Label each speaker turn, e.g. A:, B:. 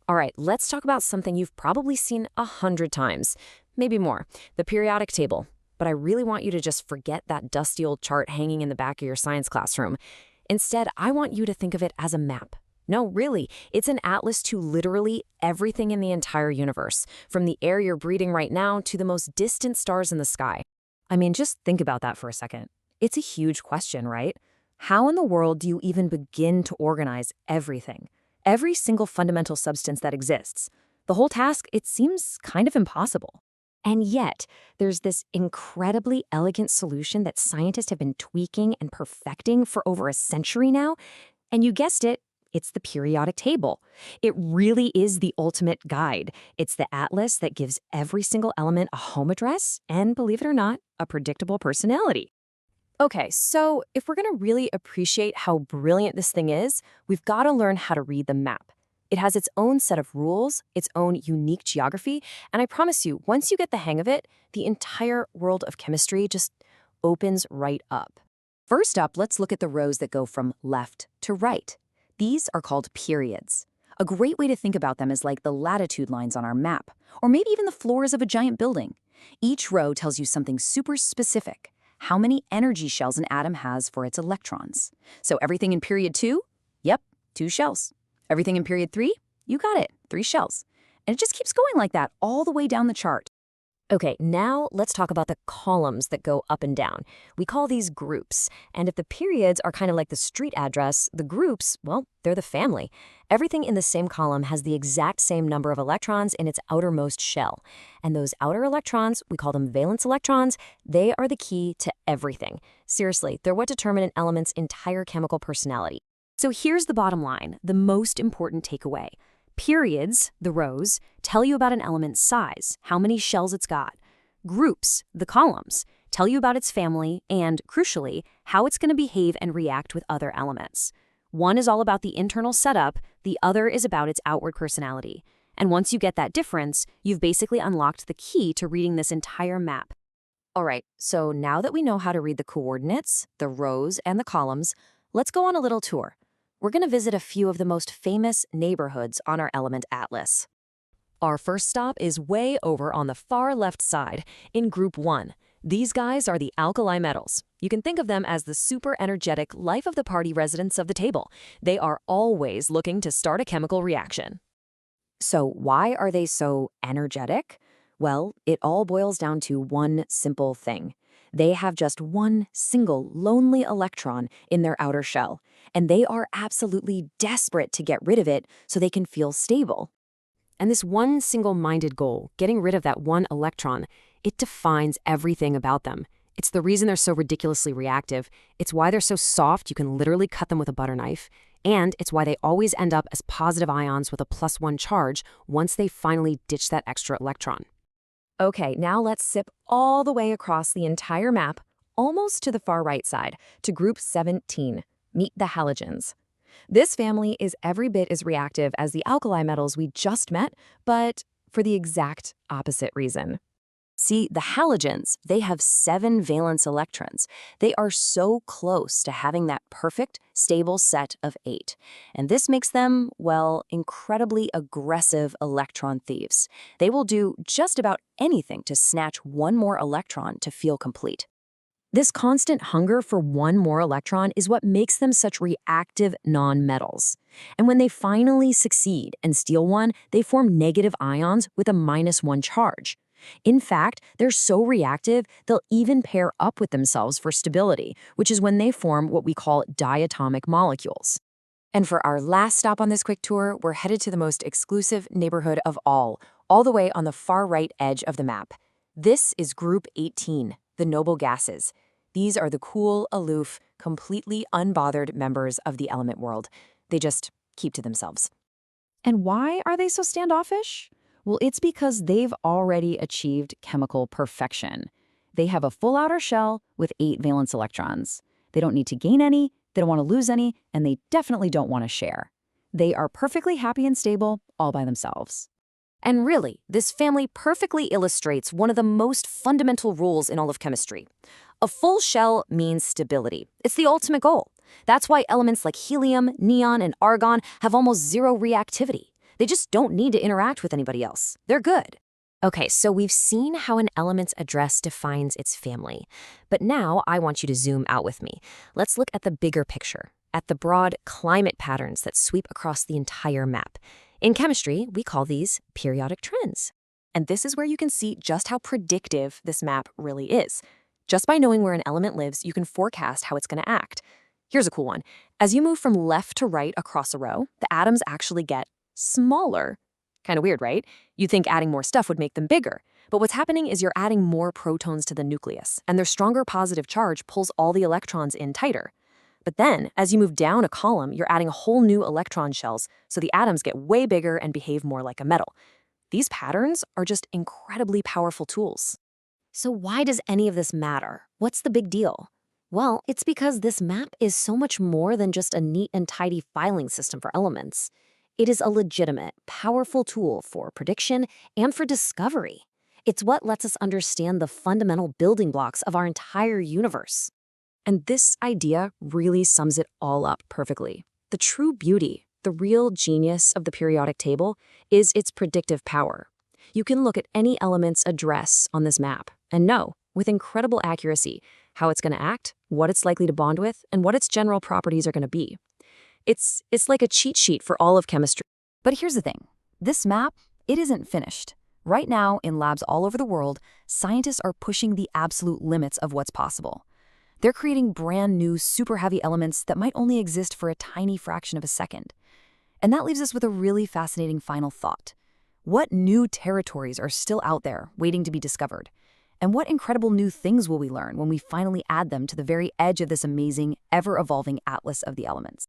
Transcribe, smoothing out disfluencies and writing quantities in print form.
A: All right, let's talk about something you've probably seen 100 times, maybe more, the periodic table. But I really want you to just forget that dusty old chart hanging in the back of your science classroom. Instead, I want you to think of it as a map. No, really, it's an atlas to literally everything in the entire universe, from the air you're breathing right now to the most distant stars in the sky. I mean, just think about that for a second. It's a huge question, right? How in the world do you even begin to organize everything? Every single fundamental substance that exists. The whole task, it seems kind of impossible. And yet, there's this incredibly elegant solution that scientists have been tweaking and perfecting for over a century now. And you guessed it, it's the periodic table. It really is the ultimate guide. It's the atlas that gives every single element a home address and, believe it or not, a predictable personality. Okay, so if we're going to really appreciate how brilliant this thing is, we've got to learn how to read the map. It has its own set of rules, its own unique geography, and I promise you, once you get the hang of it, the entire world of chemistry just opens right up. First up, let's look at the rows that go from left to right. These are called periods. A great way to think about them is like the latitude lines on our map, or maybe even the floors of a giant building. Each row tells you something super specific. How many energy shells an atom has for its electrons. So everything in period 2? Yep, 2 shells. Everything in period 3? You got it, 3 shells. And it just keeps going like that all the way down the chart. Okay, now let's talk about the columns that go up and down. We call these groups. And if the periods are kind of like the street address, the groups, well, they're the family. Everything in the same column has the exact same number of electrons in its outermost shell. And those outer electrons, we call them valence electrons, they are the key to everything. Seriously, they're what determine an element's entire chemical personality. So here's the bottom line, the most important takeaway. Periods, the rows, tell you about an element's size, how many shells it's got. Groups, the columns, tell you about its family and, crucially, how it's going to behave and react with other elements. One is all about the internal setup, the other is about its outward personality. And once you get that difference, you've basically unlocked the key to reading this entire map. All right, so now that we know how to read the coordinates, the rows, and the columns, let's go on a little tour. We're going to visit a few of the most famous neighborhoods on our element atlas. Our first stop is way over on the far left side, in Group 1. These guys are the alkali metals. You can think of them as the super energetic life-of-the-party residents of the table. They are always looking to start a chemical reaction. So why are they so energetic? Well, it all boils down to one simple thing. They have just one single lonely electron in their outer shell, and they are absolutely desperate to get rid of it so they can feel stable. And this one single-minded goal, getting rid of that one electron, it defines everything about them. It's the reason they're so ridiculously reactive. It's why they're so soft you can literally cut them with a butter knife. And it's why they always end up as positive ions with a +1 charge once they finally ditch that extra electron. Okay, now let's zip all the way across the entire map, almost to the far right side, to Group 17. Meet the halogens. This family is every bit as reactive as the alkali metals we just met, but for the exact opposite reason. See, the halogens, they have 7 valence electrons. They are so close to having that perfect, stable set of 8. And this makes them, well, incredibly aggressive electron thieves. They will do just about anything to snatch one more electron to feel complete. This constant hunger for one more electron is what makes them such reactive nonmetals. And when they finally succeed and steal one, they form negative ions with a -1 charge. In fact, they're so reactive, they'll even pair up with themselves for stability, which is when they form what we call diatomic molecules. And for our last stop on this quick tour, we're headed to the most exclusive neighborhood of all the way on the far right edge of the map. This is Group 18, the noble gases. These are the cool, aloof, completely unbothered members of the element world. They just keep to themselves. And why are they so standoffish? Well, it's because they've already achieved chemical perfection. They have a full outer shell with 8 valence electrons. They don't need to gain any, they don't want to lose any, and they definitely don't want to share. They are perfectly happy and stable all by themselves. And really, this family perfectly illustrates one of the most fundamental rules in all of chemistry. A full shell means stability. It's the ultimate goal. That's why elements like helium, neon, and argon have almost zero reactivity. They just don't need to interact with anybody else. They're good. Okay, so we've seen how an element's address defines its family. But now I want you to zoom out with me. Let's look at the bigger picture, at the broad climate patterns that sweep across the entire map. In chemistry, we call these periodic trends. And this is where you can see just how predictive this map really is. Just by knowing where an element lives, you can forecast how it's going to act. Here's a cool one. As you move from left to right across a row, the atoms actually get smaller. Kind of weird, right? You'd think adding more stuff would make them bigger. But what's happening is you're adding more protons to the nucleus, and their stronger positive charge pulls all the electrons in tighter. But then, as you move down a column, you're adding a whole new electron shells, so the atoms get way bigger and behave more like a metal. These patterns are just incredibly powerful tools. So why does any of this matter? What's the big deal? Well, it's because this map is so much more than just a neat and tidy filing system for elements. It is a legitimate, powerful tool for prediction and for discovery. It's what lets us understand the fundamental building blocks of our entire universe. And this idea really sums it all up perfectly. The true beauty, the real genius of the periodic table is its predictive power. You can look at any element's address on this map and know, with incredible accuracy, how it's going to act, what it's likely to bond with, and what its general properties are going to be. It's like a cheat sheet for all of chemistry.
B: But here's the thing. This map, it isn't finished. Right now, in labs all over the world, scientists are pushing the absolute limits of what's possible. They're creating brand new super heavy elements that might only exist for a tiny fraction of a second. And that leaves us with a really fascinating final thought. What new territories are still out there waiting to be discovered? And what incredible new things will we learn when we finally add them to the very edge of this amazing, ever-evolving atlas of the elements?